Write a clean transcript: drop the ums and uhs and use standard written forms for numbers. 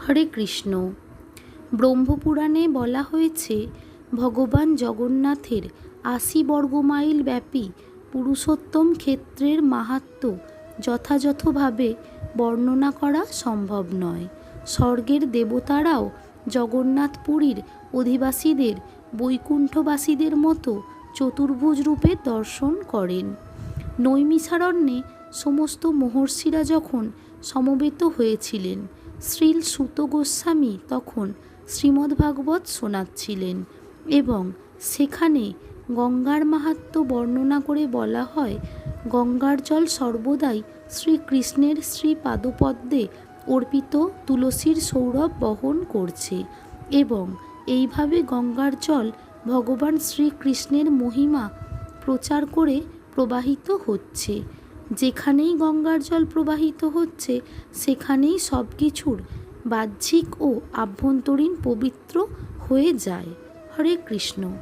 হরে কৃষ্ণ। ব্রহ্মপুরাণে বলা হয়েছে, ভগবান জগন্নাথের ৮০ বর্গমাইল ব্যাপী পুরুষোত্তম ক্ষেত্রের মাহাত্ম্য যথাযথভাবে বর্ণনা করা সম্ভব নয়। স্বর্গের দেবতারাও জগন্নাথপুরীর অধিবাসীদের বৈকুণ্ঠবাসীদের মতো চতুর্ভুজ রূপে দর্শন করেন। নৈমিষারণ্যে সমস্ত মহর্ষিরা যখন সমবেত হয়েছিলেন, শ্রীল সুত গোস্বামী তখন শ্রীমদ্ভাগবত শোনাচ্ছিলেন এবং সেখানে গঙ্গার মাহাত্ম্য বর্ণনা করে বলা হয়, গঙ্গার জল সর্বদাই শ্রীকৃষ্ণের শ্রীপাদপদ্মে অর্পিত তুলসীর সৌরভ বহন করছে এবং এইভাবে গঙ্গার জল ভগবান শ্রীকৃষ্ণের মহিমা প্রচার করে প্রবাহিত হচ্ছে। যেখানেই গঙ্গার জল প্রবাহিত হচ্ছে সেখানেই সব কিছুর বাহ্যিক ও আভ্যন্তরীণ পবিত্র হয়ে যায়। হরে কৃষ্ণ।